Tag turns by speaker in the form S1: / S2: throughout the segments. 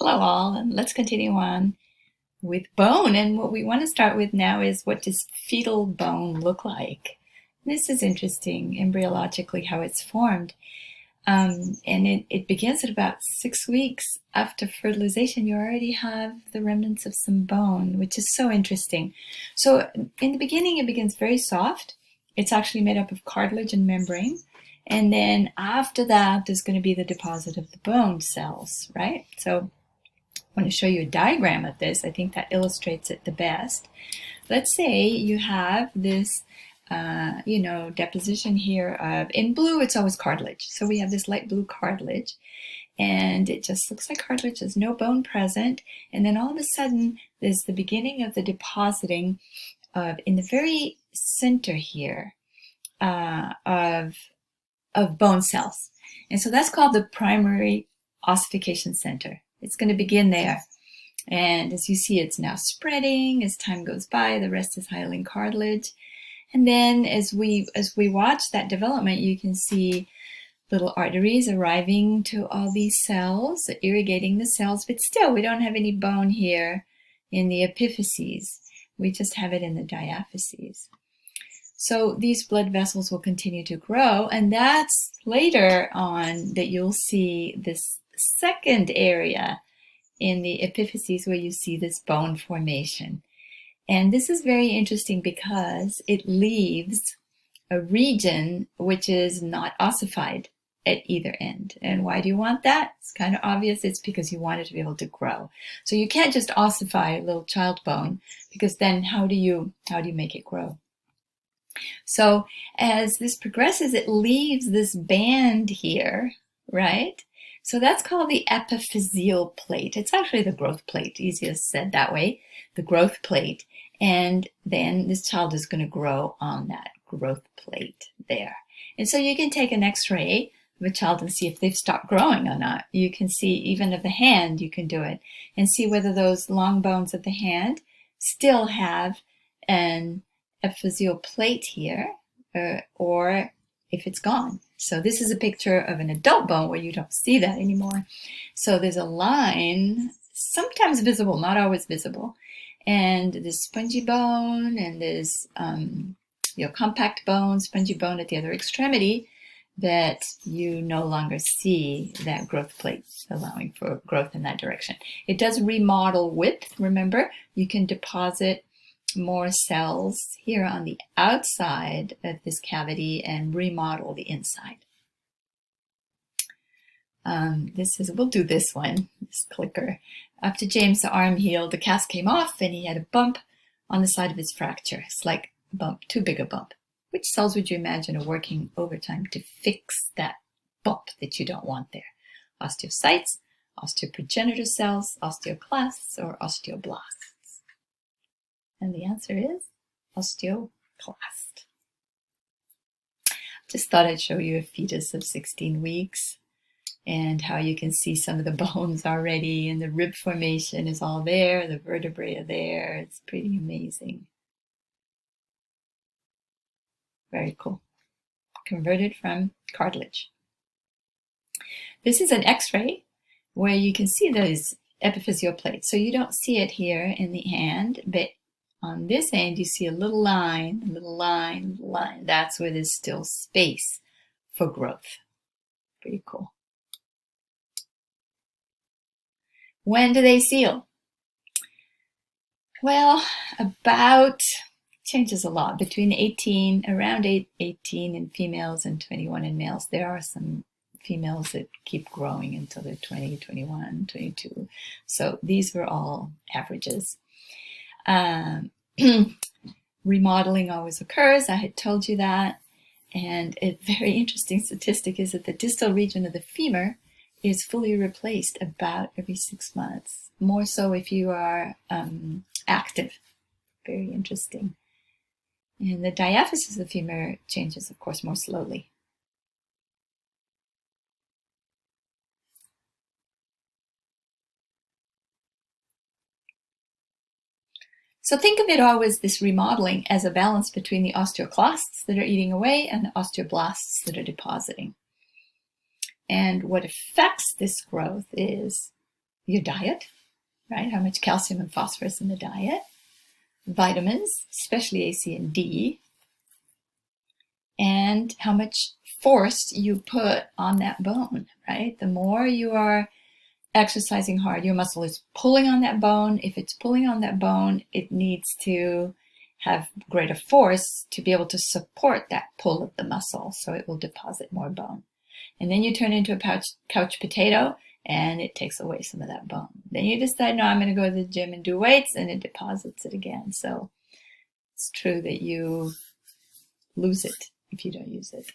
S1: Hello all, and let's continue on with bone. And what we want to start with now is, what does fetal bone look like? This is interesting, embryologically, how it's formed. And it begins at about 6 weeks after fertilization. You already have the remnants of some bone, which is so interesting. So in the beginning, it begins very soft. It's actually made up of cartilage and membrane. And then after that, there's going to be the deposit of the bone cells, right? So I want to show you a diagram of this. I think that illustrates it the best. Let's say you have this, deposition here of, in blue, it's always cartilage. So we have this light blue cartilage, and it just looks like cartilage. There's no bone present. And then all of a sudden, there's the beginning of the depositing of, in the very center here, of bone cells. And so that's called the primary ossification center. It's going to begin there. And as you see, it's now spreading as time goes by. The rest is hyaline cartilage. And then as we watch that development, you can see little arteries arriving to all these cells, irrigating the cells. But still, we don't have any bone here in the epiphyses. We just have it in the diaphyses. So these blood vessels will continue to grow, and that's later on that you'll see this second area in the epiphyses where you see this bone formation. And this is very interesting because it leaves a region which is not ossified at either end. And why do you want that? It's kind of obvious. It's because you want it to be able to grow. So you can't just ossify a little child bone, because then how do you make it grow? So as this progresses, it leaves this band here, right? So that's called the epiphyseal plate. It's actually the growth plate, easiest said that way, the growth plate. And then this child is going to grow on that growth plate there. And so you can take an x-ray of a child and see if they've stopped growing or not. You can see, even of the hand, you can do it and see whether those long bones of the hand still have an epiphyseal plate here, or if it's gone. So this is a picture of an adult bone where you don't see that anymore. So there's a line, sometimes visible, not always visible, and this spongy bone, and there's compact bone, spongy bone at the other extremity, that you no longer see that growth plate allowing for growth in that direction. It does remodel width. Remember, you can deposit more cells here on the outside of this cavity and remodel the inside. We'll do this one, this clicker. After James' arm healed, the cast came off and he had a bump on the side of his fracture. It's like a bump, too big a bump. Which cells would you imagine are working overtime to fix that bump that you don't want there? Osteocytes, osteoprogenitor cells, osteoclasts, or osteoblasts? And the answer is osteoclast. Just thought I'd show you a fetus of 16 weeks and how you can see some of the bones already, and the rib formation is all there, the vertebrae are there. It's pretty amazing. Very cool. Converted from cartilage. This is an x-ray where you can see those epiphyseal plates. So you don't see it here in the hand, but on this end, you see a little line, a little line, little line. That's where there's still space for growth. Pretty cool. When do they seal? Well, changes a lot. Between around 18 in females and 21 in males. There are some females that keep growing until they're 20, 21, 22. So these were all averages. Remodeling always occurs. I had told you that. And a very interesting statistic is that the distal region of the femur is fully replaced about every 6 months. More so if you are active. Very interesting. And the diaphysis of the femur changes, of course, more slowly. So think of it always, this remodeling, as a balance between the osteoclasts that are eating away and the osteoblasts that are depositing. And what affects this growth is your diet, right? How much calcium and phosphorus in the diet, vitamins, especially A, C, and D, and how much force you put on that bone, right? The more you are exercising hard, your muscle is pulling on that bone. If it's pulling on that bone, it needs to have greater force to be able to support that pull of the muscle, so it will deposit more bone. And then you turn into a couch potato, and it takes away some of that bone. Then you decide, no, I'm going to go to the gym and do weights, and it deposits it again. So it's true that you lose it if you don't use it.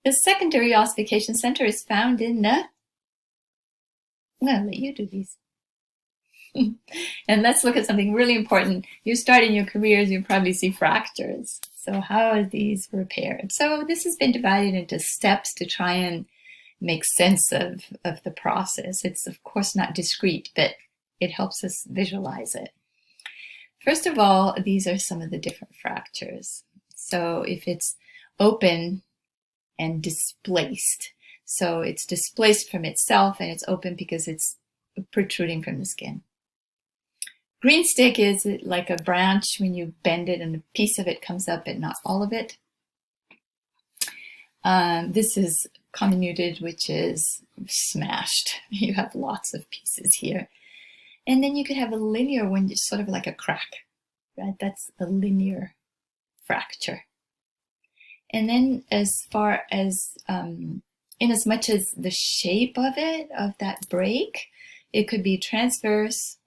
S1: The secondary ossification center is found in the, I'm going to let you do these. And let's look at something really important. You start in your careers, you probably see fractures. So how are these repaired? So this has been divided into steps to try and make sense of the process. It's of course not discrete, but it helps us visualize it. First of all, these are some of the different fractures. So if it's open and displaced, so it's displaced from itself and it's open because it's protruding from the skin. Green stick is like a branch when you bend it and a piece of it comes up, but not all of it. This is comminuted, which is smashed. You have lots of pieces here. And then you could have a linear one, just sort of like a crack, right? That's a linear fracture. And then as far as, in as much as the shape of it, of that break, it could be transverse,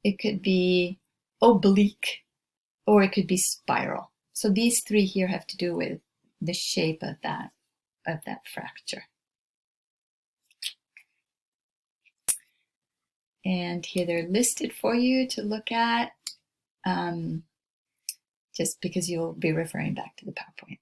S1: it could be oblique, or it could be spiral. So these three here have to do with the shape of that fracture. And here they're listed for you to look at, just because you'll be referring back to the PowerPoint.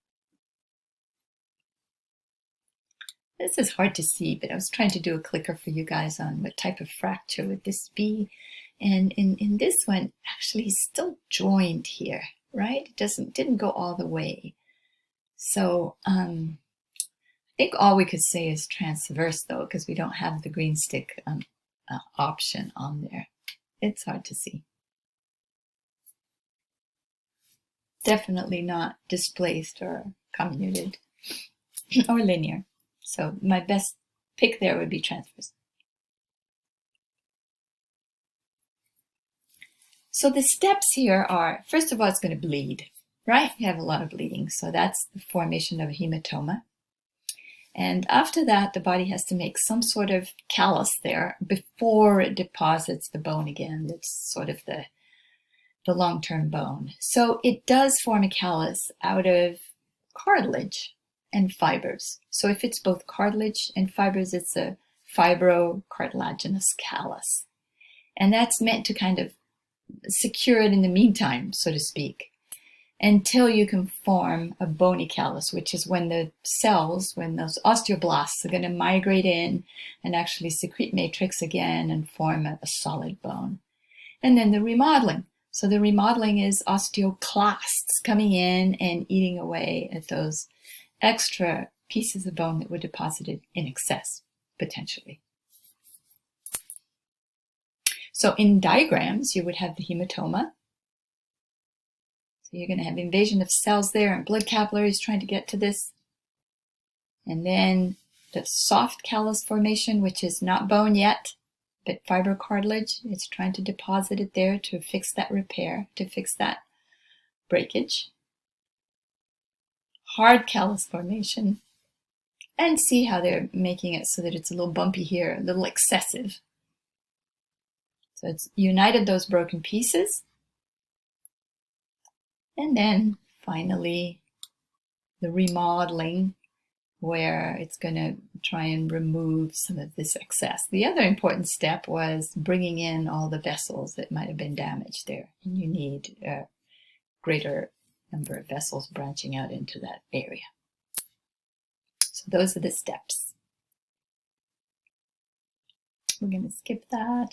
S1: This is hard to see, but I was trying to do a clicker for you guys on what type of fracture would this be. And in this one, actually, he's still joined here, right? It didn't go all the way. So I think all we could say is transverse, though, because we don't have the green stick option on there. It's hard to see. Definitely not displaced or comminuted or linear. So my best pick there would be transverse. So the steps here are, first of all, it's going to bleed, right? You have a lot of bleeding. So that's the formation of a hematoma. And after that, the body has to make some sort of callus there before it deposits the bone again. That's sort of the long-term bone. So it does form a callus out of cartilage and fibers. So if it's both cartilage and fibers, it's a fibrocartilaginous callus. And that's meant to kind of secure it in the meantime, so to speak, until you can form a bony callus, which is when the cells, when those osteoblasts are going to migrate in and actually secrete matrix again and form a solid bone. And then the remodeling. So the remodeling is osteoclasts coming in and eating away at those extra pieces of bone that were deposited in excess, potentially. So in diagrams, you would have the hematoma. So you're going to have invasion of cells there and blood capillaries trying to get to this. And then the soft callus formation, which is not bone yet, but fibrocartilage. It's trying to deposit it there to fix that repair, to fix that breakage. Hard callus formation. And see how they're making it so that it's a little bumpy here, a little excessive. So it's united those broken pieces. And then finally the remodeling, where it's going to try and remove some of this excess. The other important step was bringing in all the vessels that might have been damaged there. And you need a greater number of vessels branching out into that area. So those are the steps. We're going to skip that.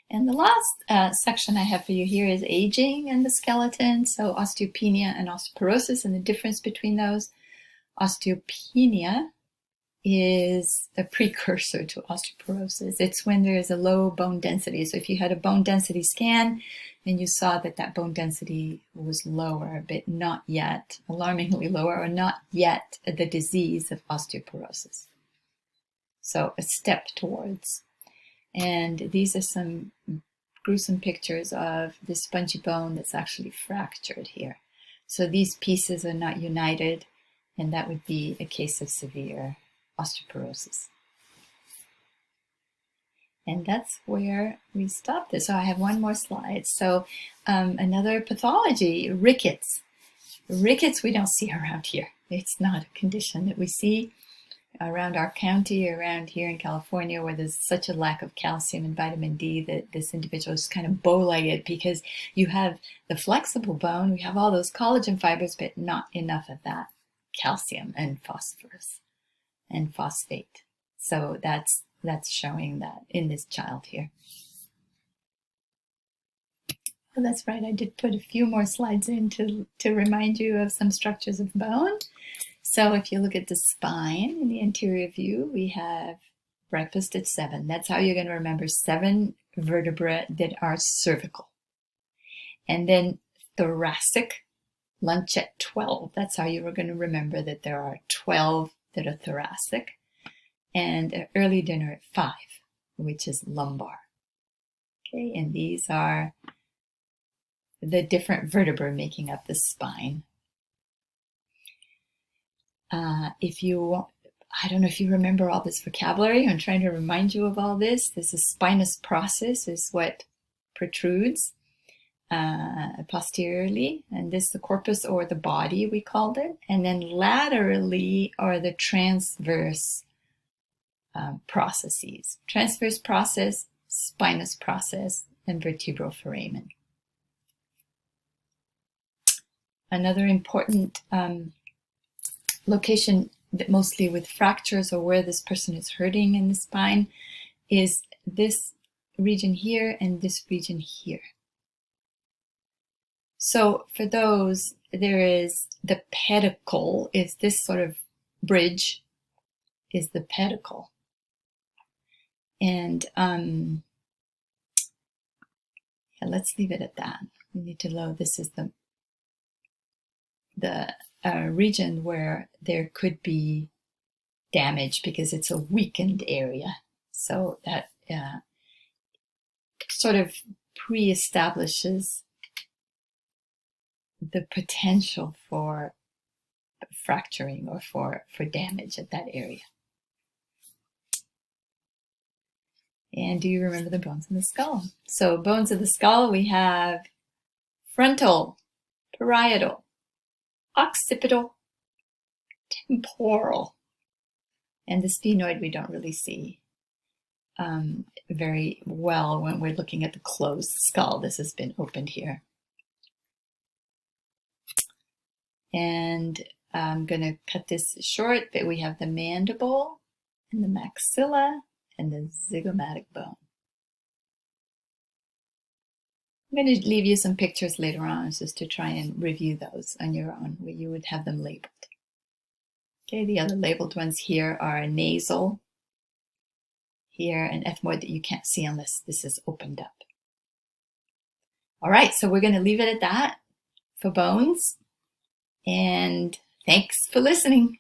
S1: And the last section I have for you here is aging and the skeleton. So osteopenia and osteoporosis and the difference between those. Osteopenia is a precursor to osteoporosis. It's when there is a low bone density. So if you had a bone density scan and you saw that that bone density was lower, but not yet, alarmingly lower, or not yet the disease of osteoporosis. So a step towards. And these are some gruesome pictures of the spongy bone that's actually fractured here. So these pieces are not united, and that would be a case of severe osteoporosis. And that's where we stop this. So I have one more slide. So another pathology, rickets. Rickets we don't see around here. It's not a condition that we see around our county, around here in California, where there's such a lack of calcium and vitamin D that this individual is kind of bow-legged, because you have the flexible bone, we have all those collagen fibers, but not enough of that calcium and phosphorus and phosphate. So that's showing that in this child here. Oh, that's right, I did put a few more slides in to remind you of some structures of bone. So if you look at the spine in the anterior view, we have breakfast at 7. That's how you're going to remember 7 vertebrae that are cervical. And then thoracic, lunch at 12. That's how you were going to remember that there are 12 that are thoracic. And early dinner at 5, which is lumbar. Okay, and these are the different vertebrae making up the spine. I don't know if you remember all this vocabulary. I'm trying to remind you of all this. This is spinous process is what protrudes posteriorly, and this is the corpus or the body, we called it. And then laterally are the transverse processes. Transverse process, spinous process, and vertebral foramen. Another important location that mostly with fractures or where this person is hurting in the spine is this region here and this region here. So for those, there is the pedicle, is this sort of bridge is the pedicle. And yeah, let's leave it at that. We need to know this is the region where there could be damage because it's a weakened area. So that sort of pre-establishes the potential for fracturing or for damage at that area. And do you remember the bones in the skull? So bones of the skull, we have frontal, parietal, occipital, temporal, and the sphenoid we don't really see very well when we're looking at the closed skull. This has been opened here. And I'm going to cut this short, but we have the mandible and the maxilla and the zygomatic bone. I'm going to leave you some pictures later on just to try and review those on your own, where you would have them labeled. Okay, the other labeled ones here are nasal, here, and ethmoid that you can't see unless this is opened up. All right, so we're going to leave it at that for bones. And thanks for listening.